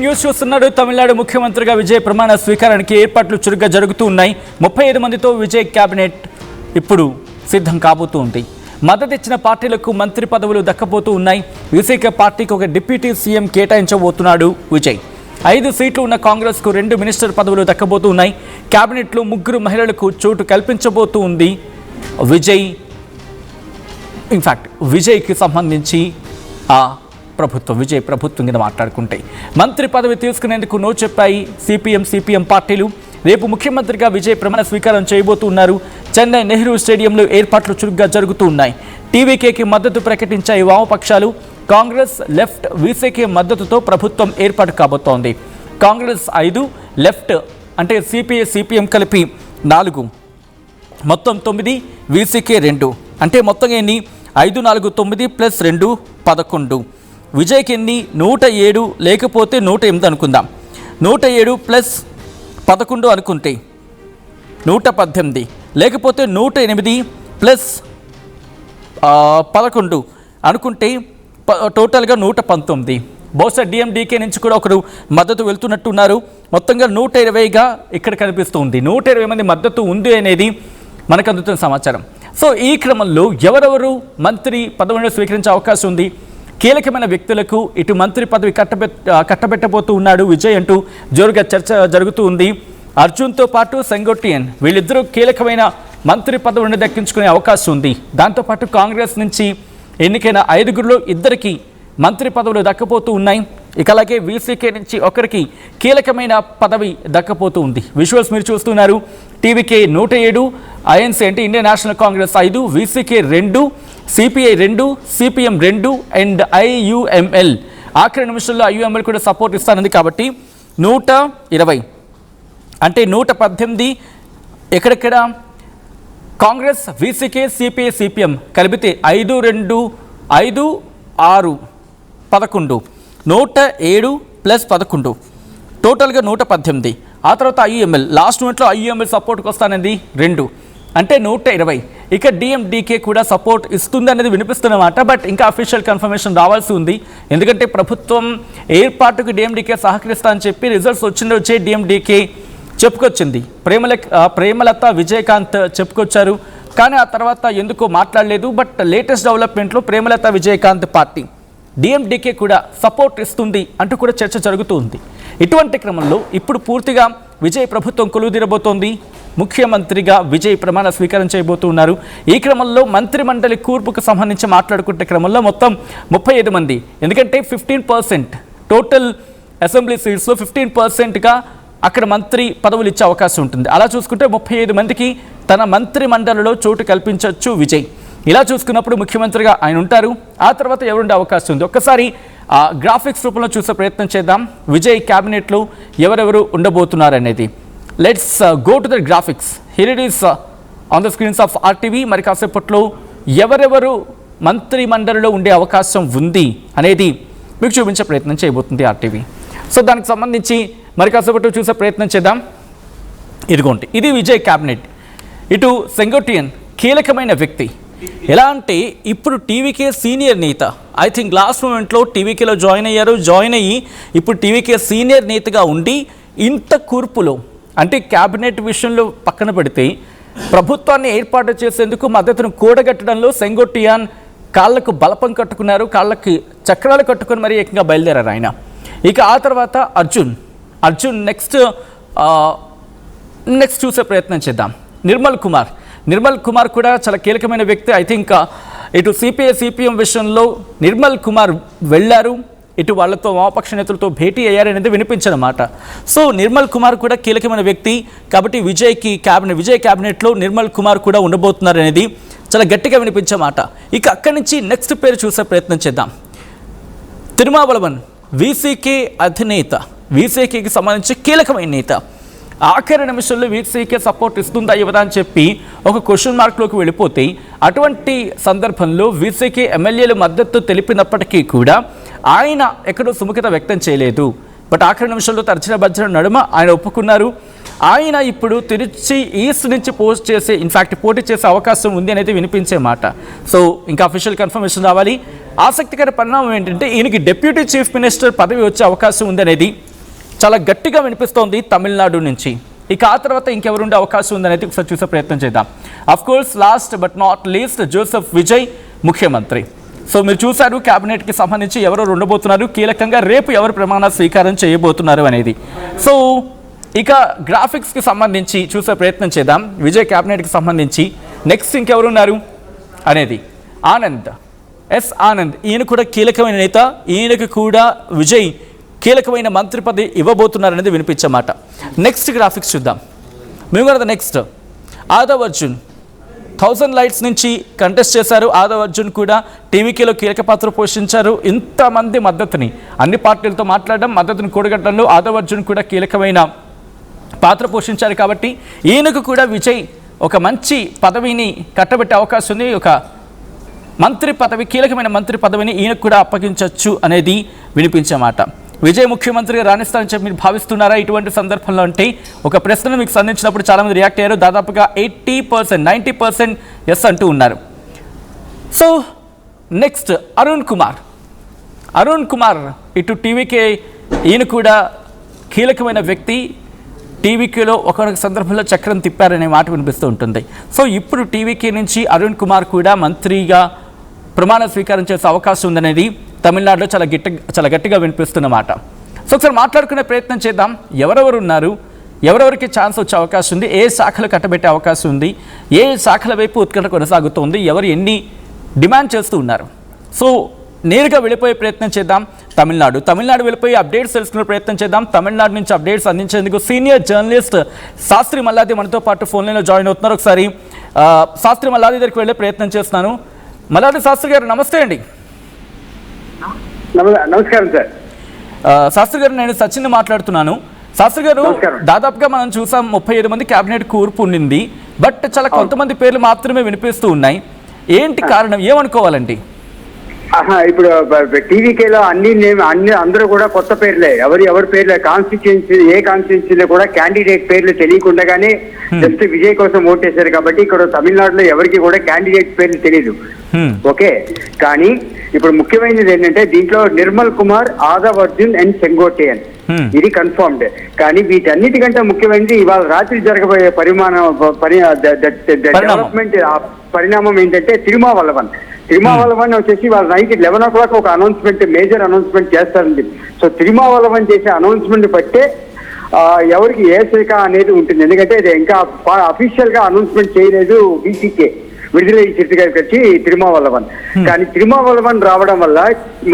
News చూస్తున్నారు. తమిళనాడు ముఖ్యమంత్రిగా విజయ్ ప్రమాణ స్వీకారానికి ఏర్పాట్లు చురుగ్గా జరుగుతూ ఉన్నాయి. 35 మందితో విజయ్ కేబినెట్ ఇప్పుడు సిద్ధం కాబోతూ ఉంది. మద్దతిచ్చిన పార్టీలకు మంత్రి పదవులు దక్కబోతూ ఉన్నాయి. విసికే పార్టీకి ఒక డిప్యూటీ సీఎం కేటాయించబోతున్నాడు విజయ్. 5 సీట్లు ఉన్న కాంగ్రెస్కు 2 మినిస్టర్ పదవులు దక్కబోతూ ఉన్నాయి. కేబినెట్లో 3 మహిళలకు చోటు కల్పించబోతూ ఉంది విజయ్. ఇన్ఫాక్ట్ విజయ్కి సంబంధించి విజయ్ ప్రభుత్వం కింద మాట్లాడుకుంటే మంత్రి పదవి తీసుకునేందుకు నో చెప్పాయి సిపిఎం పార్టీలు. రేపు ముఖ్యమంత్రిగా విజయ్ ప్రమాణ స్వీకారం చేయబోతున్నారు. చెన్నై నెహ్రూ స్టేడియంలో ఏర్పాట్లు చురుగ్గా జరుగుతూ ఉన్నాయి. టీవీకేకి మద్దతు ప్రకటించాయి వామపక్షాలు. కాంగ్రెస్, లెఫ్ట్, వీసీకే మద్దతుతో ప్రభుత్వం ఏర్పాటు కాబోతోంది. కాంగ్రెస్ 5, లెఫ్ట్ అంటే సిపిఎం కలిపి 4, మొత్తం 9, వీసీకే 2 అంటే మొత్తం ఎన్ని 5, 4, 9 ప్లస్ 2 11. విజయ్కి ఎన్ని 107 లేకపోతే 108 అనుకుందాం. 107 ప్లస్ 11 అనుకుంటే 118 లేకపోతే 108 ప్లస్ 11 అనుకుంటే టోటల్గా 119. బహుశా డిఎండికే నుంచి కూడా ఒకరు మద్దతు వెళ్తున్నట్టున్నారు. మొత్తంగా 120గా ఇక్కడ కనిపిస్తుంది. 120 మంది మద్దతు ఉంది అనేది మనకు అందుతున్న సమాచారం. సో ఈ క్రమంలో ఎవరెవరు మంత్రి పదవిని స్వీకరించే అవకాశం ఉంది? కీలకమైన వ్యక్తులకు ఇటు మంత్రి పదవి కట్టబెట్టబోతూ ఉన్నాడు విజయ్ అంటూ జోరుగా చర్చ జరుగుతూ ఉంది. అర్జున్తో పాటు సెంగోట్టియన్ వీళ్ళిద్దరూ కీలకమైన మంత్రి పదవిని దక్కించుకునే అవకాశం ఉంది. దాంతోపాటు కాంగ్రెస్ నుంచి ఎన్నికైన 5గురిలో 2కి మంత్రి పదవులు దక్కపోతూ ఉన్నాయి. ఇక అలాగే వీసీకే నుంచి ఒకరికి కీలకమైన పదవి దక్కపోతూ ఉంది. విజువల్స్ మీరు చూస్తున్నారు. టీవీకే 107, ఐఎన్సీ అంటే Indian national Congress 5, VCK 2, CPI 2, CPM 2 and IUML ఆఖరి నిమిషంలో ఐయుఎంఎల్ కూడా సపోర్ట్ ఇస్తానంది. కాబట్టి 120 అంటే 118 ఎక్కడెక్కడ కాంగ్రెస్, వీసీకే, సిపిఐ, సిపిఎం కలిపితే 5, 2, 5, 6, 11, 107 ప్లస్ 11 టోటల్గా 118. ఆ తర్వాత ఐయుఎంఎల్ లాస్ట్ మూమెంట్లో ఐయుఎంఎల్ సపోర్ట్కి వస్తానంది 2 అంటే 120. ఇక డిఎండికే కూడా సపోర్ట్ ఇస్తుంది అనేది వినిపిస్తున్నమాట. బట్ ఇంకా అఫీషియల్ కన్ఫర్మేషన్ రావాల్సి ఉంది. ఎందుకంటే ప్రభుత్వం ఏర్పాటుకు డిఎండికే సహకరిస్తా అని చెప్పి రిజల్ట్స్ వచ్చే డిఎండికే చెప్పుకొచ్చింది. ప్రేమలత, విజయకాంత్ చెప్పుకొచ్చారు. కానీ ఆ తర్వాత ఎందుకో మాట్లాడలేదు. బట్ లేటెస్ట్ డెవలప్మెంట్లో ప్రేమలత, విజయకాంత్ పార్టీ డిఎండికే కూడా సపోర్ట్ ఇస్తుంది అంటూ కూడా చర్చ జరుగుతూ ఉంది. ఇటువంటి క్రమంలో ఇప్పుడు పూర్తిగా విజయ్ ప్రభుత్వం కొలువుదీరబోతోంది. ముఖ్యమంత్రిగా విజయ్ ప్రమాణ స్వీకారం చేయబోతున్నారు. ఈ క్రమంలో మంత్రి మండలి కూర్పుకు సంబంధించి మాట్లాడుకుంటే క్రమంలో మొత్తం 35 మంది. ఎందుకంటే 15% టోటల్ అసెంబ్లీ సీట్స్లో 15%గా అక్కడ మంత్రి పదవులు ఇచ్చే అవకాశం ఉంటుంది. అలా చూసుకుంటే 35 మందికి తన మంత్రి మండలిలో చోటు కల్పించవచ్చు విజయ్. ఇలా చూసుకున్నప్పుడు ముఖ్యమంత్రిగా ఆయన ఉంటారు. ఆ తర్వాత ఎవరుండే అవకాశం ఉంది? ఒక్కసారి గ్రాఫిక్స్ రూపంలో చూసే ప్రయత్నం చేద్దాం. విజయ్ క్యాబినెట్లో ఎవరెవరు ఉండబోతున్నారు అనేది. Let's go to the graphics. Here it is on the screens of RTV. మరి కాసేపట్లో ఎవరెవరు మంత్రి మండలిలో ఉండే అవకాశం ఉంది అనేది మీకు చూపించే ప్రయత్నం చేయబోతుంది ఆర్టీవీ. సో దానికి సంబంధించి మరి కాసేపట్లో చూసే ప్రయత్నం చేద్దాం. ఇదిగోండి, ఇది విజయ్ క్యాబినెట్. ఇటు సెంగోట్టియన్ కీలకమైన వ్యక్తి. ఎలా అంటే ఇప్పుడు టీవీకే సీనియర్ నేత. ఐ థింక్ లాస్ట్ మూమెంట్లో టీవీకేలో జాయిన్ అయ్యి ఇప్పుడు టీవీకే సీనియర్ నేతగా ఉండి ఇంత కూర్పులో అంటే క్యాబినెట్ విషయంలో పక్కన పెడితే ప్రభుత్వాన్ని ఏర్పాటు చేసేందుకు మద్దతును కూడగట్టడంలో సెంగోట్టియాన్ కాళ్లకు బలపం కట్టుకున్నారు. కాళ్ళకి చక్రాలు కట్టుకుని మరీ ఏకంగా బయలుదేరారు ఆయన. ఇక ఆ తర్వాత అర్జున్ నెక్స్ట్ చూసే ప్రయత్నం చేద్దాం. నిర్మల్ కుమార్ కూడా చాలా కీలకమైన వ్యక్తి. ఐ థింక్ ఇటు సిపిఐ, సిపిఎం విషయంలో నిర్మల్ కుమార్ వెళ్ళారు. ఇటు వాళ్ళతో వామపక్ష నేతలతో భేటీ అయ్యారనేది వినిపించనమాట. సో నిర్మల్ కుమార్ కూడా కీలకమైన వ్యక్తి. కాబట్టి విజయ్ క్యాబినెట్లో నిర్మల్ కుమార్ కూడా ఉండబోతున్నారు అనేది చాలా గట్టిగా వినిపించే మాట. ఇక అక్కడి నుంచి నెక్స్ట్ పేరు చూసే ప్రయత్నం చేద్దాం. తిరుమావళవన్ వీసీకే అధినేత, వీసీకేకి సంబంధించి కీలకమైన నేత. ఆఖరి నిమిషంలో వీసీకే సపోర్ట్ ఇస్తుందా ఇవ్వదా అని చెప్పి ఒక క్వశ్చన్ మార్క్లోకి వెళ్ళిపోతే అటువంటి సందర్భంలో వీసీకే ఎమ్మెల్యేలు మద్దతు తెలిపినప్పటికీ కూడా ఆయన ఎక్కడో సుముఖత వ్యక్తం చేయలేదు. బట్ ఆఖరి నిమిషంలో తర్జన భర్జన నడుమ ఆయన ఒప్పుకున్నారు. ఆయన ఇప్పుడు తిరిచి ఈస్ట్ నుంచి పోటీ చేసే అవకాశం ఉంది అనేది వినిపించే మాట. సో ఇంకా అఫీషియల్ కన్ఫర్మేషన్ రావాలి. ఆసక్తికర పరిణామం ఏంటంటే ఈయనకి డిప్యూటీ చీఫ్ మినిస్టర్ పదవి వచ్చే అవకాశం ఉంది అనేది చాలా గట్టిగా వినిపిస్తోంది తమిళనాడు నుంచి. ఇక ఆ తర్వాత ఇంకెవరుండే అవకాశం ఉందనేది ఒకసారి చూసే ప్రయత్నం చేద్దాం. Of course last but not least Joseph Vijay ముఖ్యమంత్రి. సో మీరు చూశారు క్యాబినెట్కి సంబంధించి ఎవరు ఉండబోతున్నారు, కీలకంగా రేపు ఎవరు ప్రమాణ స్వీకారం చేయబోతున్నారు అనేది. సో ఇక గ్రాఫిక్స్కి సంబంధించి చూసే ప్రయత్నం చేద్దాం. విజయ్ క్యాబినెట్కి సంబంధించి నెక్స్ట్ ఇంకెవరున్నారు అనేది ఆనంద్, ఆనంద్. ఈయన కూడా కీలకమైన నేత. ఈయనకు కూడా విజయ్ కీలకమైన మంత్రి పదవి ఇవ్వబోతున్నారనేది వినిపించమాట. నెక్స్ట్ గ్రాఫిక్స్ చూద్దాం. మేము కూడా నెక్స్ట్ ఆదవ్ అర్జున్ 1000 లైట్స్ నుంచి కంటెస్ట్ చేశారు. ఆదవ్ అర్జున్ కూడా టీవీకేలో కీలక పాత్ర పోషించారు. ఇంతమంది మద్దతుని అన్ని పార్టీలతో మాట్లాడడం, మద్దతుని కూడగట్టడంలో ఆదవ్ అర్జున్ కూడా కీలకమైన పాత్ర పోషించారు. కాబట్టి ఈయనకు కూడా విజయ్ ఒక మంచి పదవిని కట్టబెట్టే అవకాశం ఉంది. ఒక మంత్రి పదవి, కీలకమైన మంత్రి పదవిని ఈయనకు కూడా అప్పగించవచ్చు అనేది వినిపించే మాట. విజయ్ ముఖ్యమంత్రిగా రాణిస్తారని చెప్పి మీరు భావిస్తున్నారా ఇటువంటి సందర్భంలో అంటే ఒక ప్రశ్నను మీకు సంధించినప్పుడు చాలామంది రియాక్ట్ అయ్యారు. దాదాపుగా 80%, 90% ఎస్ అంటూ ఉన్నారు. సో నెక్స్ట్ అరుణ్ కుమార్ ఇటు టీవీకే, ఈయన కూడా కీలకమైన వ్యక్తి. టీవీకేలో ఒకనొక సందర్భంలో చక్రం తిప్పారనే మాట వినిపిస్తూ ఉంటుంది. సో ఇప్పుడు టీవీకే నుంచి అరుణ్ కుమార్ కూడా మంత్రిగా ప్రమాణ స్వీకారం చేసే అవకాశం ఉందనేది తమిళనాడులో చాలా గట్టిగా వినిపిస్తున్నమాట. సో ఒకసారి మాట్లాడుకునే ప్రయత్నం చేద్దాం. ఎవరెవరు ఉన్నారు, ఎవరెవరికి ఛాన్స్ వచ్చే అవకాశం ఉంది, ఏ శాఖలు కట్టబెట్టే అవకాశం ఉంది, ఏ శాఖల వైపు ఉత్కంఠ కొనసాగుతోంది, ఎవరు ఎన్ని డిమాండ్ చేస్తూ ఉన్నారు. సో నేరుగా వెళ్ళిపోయే ప్రయత్నం చేద్దాం. తమిళనాడు వెళ్ళిపోయి అప్డేట్స్ తెలుసుకునే ప్రయత్నం చేద్దాం. తమిళనాడు నుంచి అప్డేట్స్ అందించేందుకు సీనియర్ జర్నలిస్ట్ శాస్త్రి మల్లాది మనతో పాటు ఫోన్ లైన్లో జాయిన్ అవుతున్నారు. ఒకసారి శాస్త్రి మల్లాది దగ్గరికి వెళ్ళే ప్రయత్నం చేస్తున్నాను. మల్లాది శాస్త్రి గారు నమస్తే అండి. నమస్కారం సార్. శాస్త్రి గారు, నేను సచిన్ మాట్లాడుతున్నాను. శాస్త్రి గారు, దాదాపుగా మనం చూసాం 37 మంది క్యాబినెట్ కూర్పు ఉండింది. బట్ చాలా కొంతమంది పేర్లు మాత్రమే వినిపిస్తూ ఉన్నాయి. ఏంటి కారణం, ఏమనుకోవాలండి? ఇప్పుడు టీవీకేలో అందరూ కూడా కొత్త పేర్లే. ఎవరి పేర్లే, కాన్స్టిట్యుయెన్సీ ఏ కాన్స్టిట్యుయెన్సీలో కూడా క్యాండిడేట్ పేర్లు తెలియకుండానే జస్ట్ విజయ్ కోసం ఓటేశారు. కాబట్టి ఇక్కడ తమిళనాడులో ఎవరికి కూడా క్యాండిడేట్ పేర్లు తెలియదు. ఓకే, కానీ ఇప్పుడు ముఖ్యమైనది ఏంటంటే దీంట్లో నిర్మల్ కుమార్, ఆదవ్ అర్జున్ అండ్ సెంగోటేయన్ ఇది కన్ఫర్మ్డ్. కానీ వీటన్నిటికంటే ముఖ్యమైనది ఇవాళ రాత్రి జరగబోయే డెవలప్మెంట్ పరిణామం ఏంటంటే తిరుమావలవన్ వచ్చేసి వాళ్ళ నైట్ 11 o'clock ఒక మేజర్ అనౌన్స్మెంట్ చేస్తారండి. సో తిరుమావలవన్ చేసే అనౌన్స్మెంట్ బట్టే ఎవరికి ఏ శాఖ అనేది ఉంటుంది. ఎందుకంటే ఇది ఇంకా అఫీషియల్ గా అనౌన్స్మెంట్ చేయలేదు బీసీకే విడుదల చిత్తి గారికి వచ్చి తిరుమావలవన్. కానీ తిరుమావలవన్ రావడం వల్ల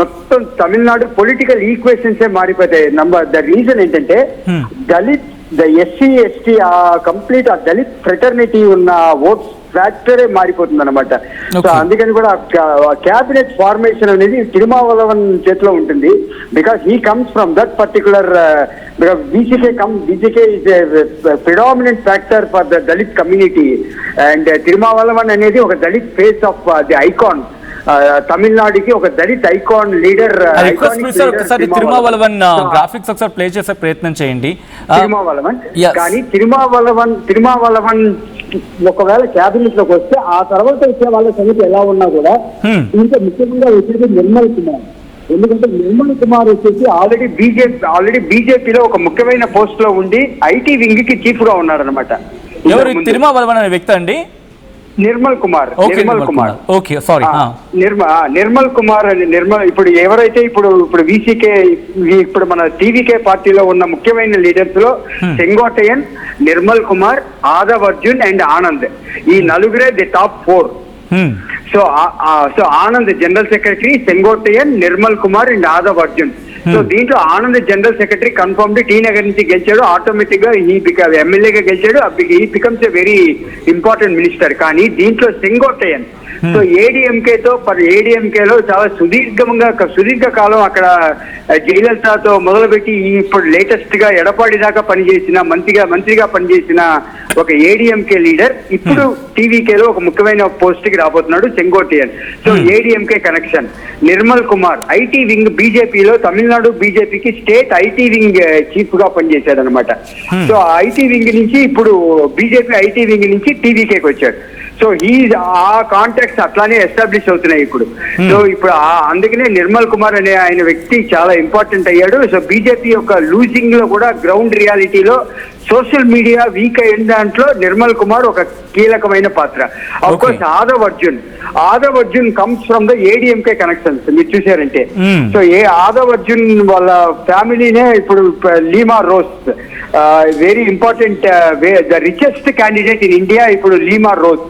మొత్తం తమిళనాడు పొలిటికల్ ఈక్వేషన్సే మారిపోతాయి. ద రీజన్ ఏంటంటే దళిత్, ఎస్సీ ఎస్టీ కంప్లీట్ ఆ దళిత్ ఫ్రెటర్నిటీ ఉన్న ఓట్స్ ఫ్యాక్టరే మారిపోతుంది అనమాట. సో అందుకని కూడా క్యాబినెట్ ఫార్మేషన్ అనేది తిరుమావలవన్ చేతిలో ఉంటుంది. Because he comes from that particular బీజేకే is predominant factor for the dalit community. And Thirumavalavan అనేది ఒక dalit face of the icon. తమిళనాడుకి ఒక dalit icon leader. Thirumavalavan graphics ఒకసారి ప్లే చేసే ప్రయత్నం చేయండి. తిరుమావలవన్, కానీ తిరుమావలవన్ ఒకవేళ క్యాబినెట్ లోకి వస్తే ఆ తర్వాత వచ్చే వాళ్ళ సంగతి ఎలా ఉన్నా కూడా ఇంకా ముఖ్యంగా వచ్చేది నిర్మల్ కుమార్. ఎందుకంటే నిర్మల్ కుమార్ వచ్చేసి ఆల్రెడీ బీజేపీలో ఒక ముఖ్యమైన పోస్ట్ లో ఉండి ఐటీ వింగ్ కి చీఫ్ గా ఉన్నాడు అనమాట. తిరుమావలవన్ అనే వ్యక్తి అండి నిర్మల్ కుమార్. Okay, sorry. నిర్మల్ కుమార్ ఇప్పుడు ఎవరైతే ఇప్పుడు వీసీకే, ఇప్పుడు మన టీవీకే పార్టీలో ఉన్న ముఖ్యమైన లీడర్స్ లో సెంగోటయన్, నిర్మల్ కుమార్, ఆదవ్ అర్జున్ అండ్ ఆనంద్, ఈ నలుగురే the top 4. So Anand general secretary, Sengottaiyan, Nirmal Kumar and Aadhav Arjun. So దీంట్లో Anand general secretary confirmed, T Nagar నుంచి గెలిచాడు. ఆటోమేటిక్ గా ఎమ్మెల్యేగా గెలిచాడు. He becomes a very important minister. కానీ దీంట్లో సెంగోటయన్ సో ఏడీఎంకేలో చాలా సుదీర్ఘ కాలం అక్కడ జయలలితతో మొదలుపెట్టి ఇప్పుడు లేటెస్ట్ గా ఎడపాడి దాకా పనిచేసిన మంత్రిగా పనిచేసిన ఒక ఏడీఎంకే లీడర్ ఇప్పుడు టీవీకేలో ఒక ముఖ్యమైన పోస్ట్ కి రాబోతున్నాడు, Sengottaiyan. So ADMK connection. Nirmal Kumar IT wing, బీజేపీలో తమిళనాడు బీజేపీకి స్టేట్ ఐటీ వింగ్ చీఫ్ గా పనిచేశాడు అనమాట. సో ఐటీ వింగ్ నుంచి ఇప్పుడు బీజేపీ ఐటీ వింగ్ నుంచి టీవీకేకి వచ్చాడు. సో ఆ కాంటాక్ట్స్ అట్లానే ఎస్టాబ్లిష్ అవుతున్నాయి ఇప్పుడు. సో ఇప్పుడు అందుకనే నిర్మల్ కుమార్ అనే ఆయన వ్యక్తి చాలా ఇంపార్టెంట్ అయ్యాడు. సో బీజేపీ యొక్క లూజింగ్ లో కూడా గ్రౌండ్ రియాలిటీలో సోషల్ మీడియా వీక్ అయిన దాంట్లో నిర్మల్ కుమార్ ఒక కీలకమైన పాత్ర. Of course Aadhav Arjun comes from the ADMK connections మీరు చూసారంటే. సో ఆదవ్ అర్జున్ వాళ్ళ ఫ్యామిలీనే ఇప్పుడు Leema Rose very important the richest candidate in India ఇప్పుడు లీమా రోస్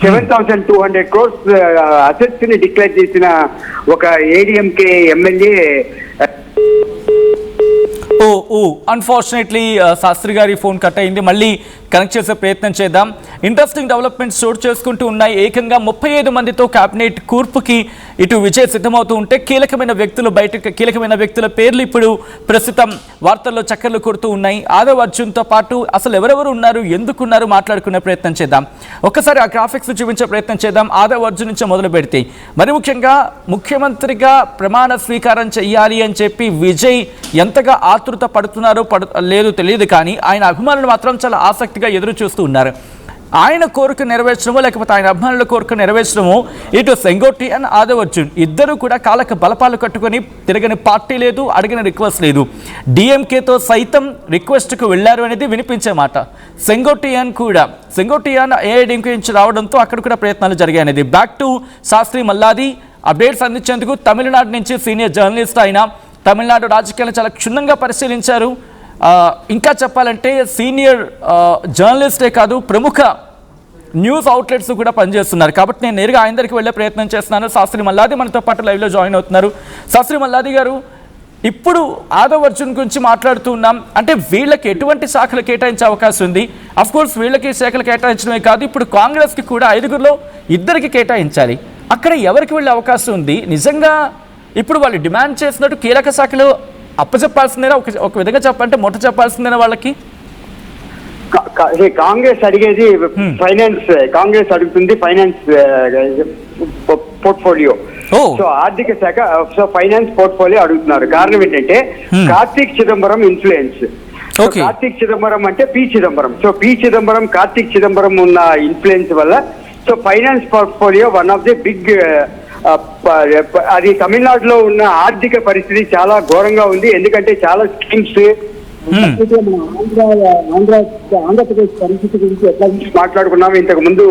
7,200 crores అసెట్స్ ని డిక్లేర్ చేసిన ఒక ఏడీఎంకే ఎమ్మెల్యే. అన్ఫార్చునేట్లీ శాస్త్రి గారి ఫోన్ కట్ అయింది. మళ్ళీ కనెక్ట్ చేసే ప్రయత్నం చేద్దాం. ఇంట్రెస్టింగ్ డెవలప్మెంట్స్ చోటు చేసుకుంటూ ఉన్నాయి. ఏకంగా 35 మందితో కేబినెట్ కూర్పుకి ఇటు విజయ్ సిద్ధమవుతూ ఉంటే కీలకమైన వ్యక్తుల పేర్లు ఇప్పుడు ప్రస్తుతం వార్తల్లో చక్కర్లు కొడుతూ ఉన్నాయి. ఆదవ్ అర్జున్తో పాటు అసలు ఎవరెవరు ఉన్నారు, ఎందుకున్నారు మాట్లాడుకునే ప్రయత్నం చేద్దాం. ఒక్కసారి ఆ గ్రాఫిక్స్ చూపించే ప్రయత్నం చేద్దాం. ఆదవ్ అర్జున్ నుంచి మొదలు పెడితే మరి ముఖ్యంగా ముఖ్యమంత్రిగా ప్రమాణ స్వీకారం చెయ్యాలి అని చెప్పి విజయ్ ఎంతగా ఆతృత పడుతున్నారో లేదు తెలియదు, కానీ ఆయన అభిమానులు మాత్రం చాలా ఆసక్తిగా ఎదురు చూస్తూ ఉన్నారు. ఆయన కోరిక నెరవేర్చడమో లేకపోతే ఆయన అభిమానుల కోరిక నెరవేర్చడమో ఇటు సెంగోటి అండ్ ఆదవ్ అర్జున్ ఇద్దరు కూడా కాళ్ళకు బలపాలు కట్టుకొని తిరగని పార్టీ లేదు, అడిగిన రిక్వెస్ట్ లేదు. డిఎంకేతో సైతం రిక్వెస్ట్కు వెళ్ళారు అనేది వినిపించే మాట. సెంగోటియాన్ ఏఐడిఎంకే నుంచి రావడంతో అక్కడ కూడా ప్రయత్నాలు జరిగాయి అనేది. Back to Shastri Malladi updates అందించేందుకు తమిళనాడు నుంచి సీనియర్ జర్నలిస్ట్ అయిన తమిళనాడు రాజకీయాలను చాలా క్షుణ్ణంగా పరిశీలించారు. ఇంకా చెప్పాలంటే సీనియర్ జర్నలిస్టే కాదు, ప్రముఖ న్యూస్ అవుట్లెట్స్ కూడా పనిచేస్తున్నారు. కాబట్టి నేను నేరుగా ఆయన దగ్గరికి వెళ్ళే ప్రయత్నం చేస్తున్నాను. శాస్త్రి మల్లాది మనతో పాటు లైవ్లో జాయిన్ అవుతున్నారు. శాస్త్రి మల్లాది గారు, ఇప్పుడు ఆదవ్ అర్జున్ గురించి మాట్లాడుతూ ఉన్నాం. అంటే వీళ్ళకి ఎటువంటి శాఖలు కేటాయించే అవకాశం ఉంది? అఫ్ కోర్స్ వీళ్ళకి శాఖలు కేటాయించడమే కాదు, ఇప్పుడు కాంగ్రెస్కి కూడా 5గురిలో 2కి కేటాయించాలి. అక్కడ ఎవరికి వెళ్ళే అవకాశం ఉంది? నిజంగా ఇప్పుడు వాళ్ళు డిమాండ్ చేసినట్టు కీలక శాఖలు అప్పచెప్పాల్సిందేనా? ఒక విధంగా చెప్పాలంటే మొట్ట చెప్పాల్సిందేనా వాళ్ళకి? కాంగ్రెస్ అడిగేది ఫైనాన్స్, కాంగ్రెస్ అడుగుతుంది ఫైనాన్స్ పోర్ట్ఫోలియో. సో ఆర్థిక శాఖ, సో ఫైనాన్స్ పోర్ట్ఫోలియో అడుగుతున్నారు. కారణం ఏంటంటే కార్తీక్ చిదంబరం ఇన్ఫ్లుయెన్స్. కార్తీక్ చిదంబరం అంటే P Chidambaram. So P Chidambaram, Karthik Chidambaram ఉన్న ఇన్ఫ్లుయెన్స్ వల్ల so finance portfolio one of the big, అది తమిళనాడులో ఉన్న ఆర్థిక పరిస్థితి చాలా ఘోరంగా ఉంది. ఎందుకంటే చాలా స్కీమ్స్ ఆంధ్రప్రదేశ్ పరిస్థితి గురించి ఎట్లా మాట్లాడుకున్నాం ఇంతకు ముందు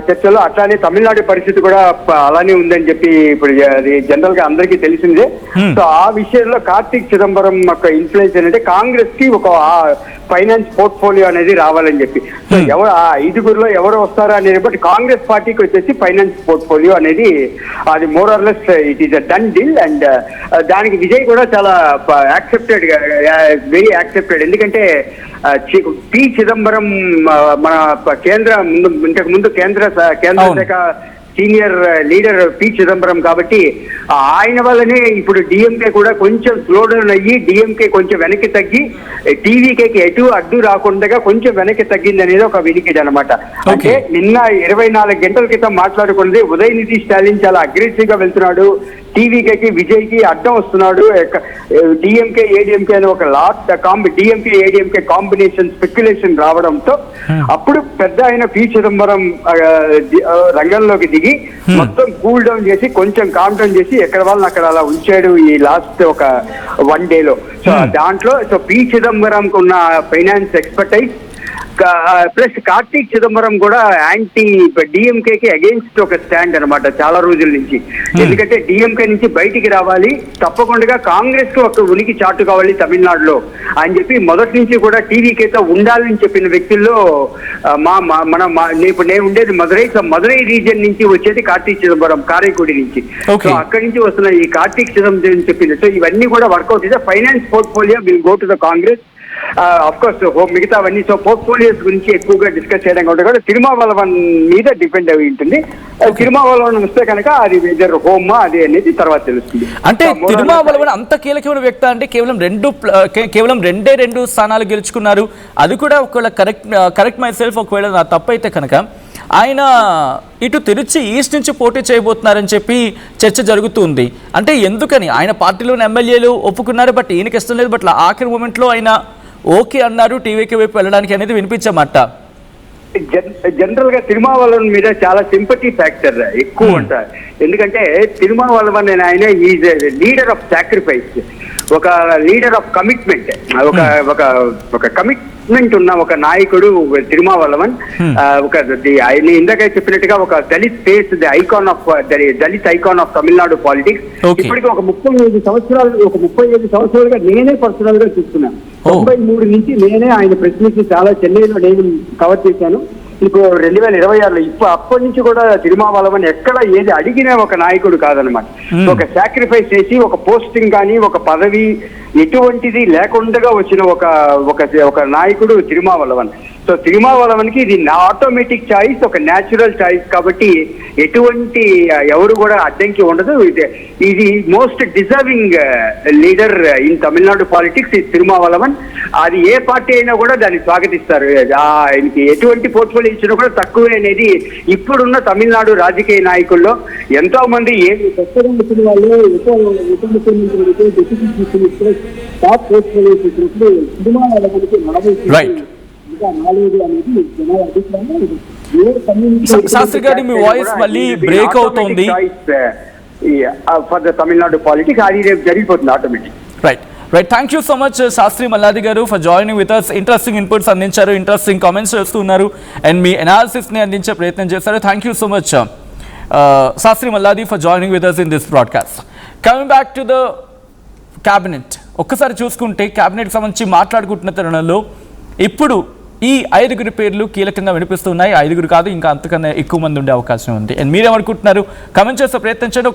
చర్చలో, అట్లానే తమిళనాడు పరిస్థితి కూడా అలానే ఉందని చెప్పి ఇప్పుడు అది జనరల్ గా అందరికీ తెలిసిందే. సో ఆ విషయంలో కార్తీక్ చిదంబరం యొక్క ఇన్ఫ్లుయెన్స్ ఏంటంటే కాంగ్రెస్ కి ఒక ఫైనాన్స్ పోర్ట్ఫోలియో అనేది రావాలని చెప్పి. సో ఎవరు ఆ 5గురిలో ఎవరు వస్తారా అనేది, బట్ కాంగ్రెస్ పార్టీకి వచ్చేసి ఫైనాన్స్ పోర్ట్ఫోలియో అనేది అది more or less it is a done deal. And దానికి విజయ్ కూడా చాలా యాక్సెప్టెడ్, వెరీ యాక్సెప్టెడ్. ఎందుకంటే పి చిదంబరం మన ఇంతకు ముందు కేంద్ర శాఖ సీనియర్ లీడర్ పి చిదంబరం కాబట్టి ఆయన వల్లనే ఇప్పుడు డిఎంకే కూడా కొంచెం స్లో డౌన్ అయ్యి డిఎంకే కొంచెం వెనక్కి తగ్గి టీవీకేకి అడ్డు రాకుండా కొంచెం వెనక్కి తగ్గింది అనేది ఒక వినికిడి అనమాట. అంటే నిన్న 24 గంటల క్రితం మాట్లాడుకున్నది ఉదయనిధి స్టాలిన్ చాలా అగ్రెసివ్ గా వెళ్తున్నాడు, టీవీకేకి విజయ్కి అడ్డం వస్తున్నాడు, డిఎంకే ఏడిఎంకే అని ఒక డిఎంకే ఏడిఎంకే కాంబినేషన్ స్పెక్యులేషన్ రావడంతో అప్పుడు పెద్ద ఆయన పి చిదంబరం రంగంలోకి దిగి మొత్తం కూల్ డౌన్ చేసి కొంచెం కామ్ డౌన్ చేసి ఎక్కడ వాళ్ళని అక్కడ అలా ఉంచాడు ఈ లాస్ట్ ఒక 1 day లో. సో దాంట్లో సో పి చిదంబరంకు ఉన్న finance expertise plus Karthik Chidambaram కూడా యాంటీ డిఎంకేకి అగేన్స్ట్ ఒక స్టాండ్ అనమాట చాలా రోజుల నుంచి. ఎందుకంటే డిఎంకే నుంచి బయటికి రావాలి, తప్పకుండా కాంగ్రెస్ కు ఒక ఉనికి చాటు కావాలి తమిళనాడులో అని చెప్పి మొదటి నుంచి కూడా టీవీకేతో ఉండాలని చెప్పిన వ్యక్తుల్లో ఇప్పుడు నేను ఉండేది మదురై. సో మదురై రీజియన్ నుంచి వచ్చేది కార్తీక్ చిదంబరం, కారైకుడి నుంచి. సో అక్కడి నుంచి వస్తున్న ఈ కార్తీక్ చిదంబరం చెప్పింది. సో ఇవన్నీ కూడా వర్కౌట్ అయితే finance portfolio will go to the Congress. Of course మిగతావన్నీ సో పోర్ట్ఫోలియోస్ గురించి ఎక్కువగా డిస్కస్ చేయడం కూడా తిరుమావళవన్ మీద డిపెండ్ అయి ఉంటుంది. తిరుమావళవన్ వస్తే కనుక అది వెదర్ హోమ్ అది అనేది తర్వాత తెలుస్తుంది. అంటే తిరుమావళవన్ అంత కీలకమైన వ్యక్తి అంటే కేవలం 2 స్థానాలు గెలుచుకున్నారు. అది కూడా ఒకవేళ కరెక్ట్ మై సెల్ఫ్, ఒకవేళ నా తప్పు అయితే కనుక ఆయన ఇటు తిరుచి ఈస్ట్ నుంచి పోటీ చేయబోతున్నారని చెప్పి చర్చ జరుగుతుంది. అంటే ఎందుకని ఆయన పార్టీలోని ఎమ్మెల్యేలు ఒప్పుకున్నారు, బట్ ఈయనకి ఇష్టం లేదు, బట్ ఆఖరి మూమెంట్లో ఆయన ఓకే అన్నారు టీవీకి వైపు వెళ్ళడానికి అనేది వినిపించమాట. జనరల్ గా తిరుమావళవన్ మీద చాలా సింపతి ఫ్యాక్టర్ ఎక్కువ ఉంటారు. ఎందుకంటే తిరుమావళవన్ ఆయన ఈజ్ లీడర్ ఆఫ్ సాక్రిఫైస్, ఒక లీడర్ ఆఫ్ కమిట్మెంట్, ఒక కమిట్మెంట్ ఉన్న ఒక నాయకుడు తిరుమావళవన్. ఆయన ఇందాక చెప్పినట్టుగా ఒక dalit face, Dalit icon of Tamil Nadu politics. ఇప్పటికీ ఒక 35 సంవత్సరాలుగా నేనే పర్సనల్ గా చూస్తున్నాను. 93 నుంచి నేనే ఆయన ప్రెస్ మీట్ చాలా చెన్నైలో నేను కవర్ చేశాను. ఇప్పుడు 2026లో అప్పటి నుంచి కూడా తిరుమావళవన్ ఎక్కడ ఏది అడిగినా ఒక నాయకుడు కాదనమాట. ఒక సాక్రిఫైస్ చేసి ఒక పోస్టింగ్ కానీ ఒక పదవి ఎటువంటిది లేకుండా వచ్చిన ఒక నాయకుడు తిరుమావళవన్. సో తిరుమావళవన్ కి ఇది ఆటోమేటిక్ చాయిస్, ఒక న్యాచురల్ చాయిస్. కాబట్టి ఎటువంటి ఎవరు కూడా అడ్డంకి ఉండదు. ఇది most deserving leader in Tamil Nadu politics ఈ తిరుమావళవన్. అది ఏ పార్టీ అయినా కూడా దాన్ని స్వాగతిస్తారు. ఆయనకి ఎటువంటి పోర్ట్ఫోలియో ఇచ్చినా కూడా తక్కువే అనేది ఇప్పుడున్న తమిళనాడు రాజకీయ నాయకుల్లో ఎంతో మంది కొత్తగా వచ్చిన వాళ్ళు టాప్ పోర్ట్ఫోలియో ఇచ్చినప్పుడు తిరుమావళవన్కి శాస్త్రి గారి మీ వాయిస్ మళ్ళీ బ్రేక్ అవుతోంది. ఫర్ ద తమిళనాడు పాలిటిక్స్ అది రేపు జరిగిపోతుంది automatic. Right thank you so much Sastry Malladi గారు for joining with us. Interesting inputs అందించారు, ఇంట్రెస్టింగ్ కామెంట్స్ చేస్తున్నారు అండ్ మీ అనాలిసిస్ ని అందించే ప్రయత్నం చేశారు. Thank you so much Sastry Malladi for joining with us in this broadcast. Coming back to the cabinet, ఒక్కసారి చూసుకుంటే క్యాబినెట్ సంబంధించి మాట్లాడుకుంటున్న తరుణంలో ఇప్పుడు ఈ 5 పేర్లు కీలకంగా వినిపిస్తున్నాయి. 5 కాదు, ఇంకా అంతకన్నా ఎక్కువ మంది ఉండే అవకాశం ఉంది. అండ్ మీరేమనుకుంటున్నారు? కమెంట్ చేసే ప్రయత్నం చేయండి.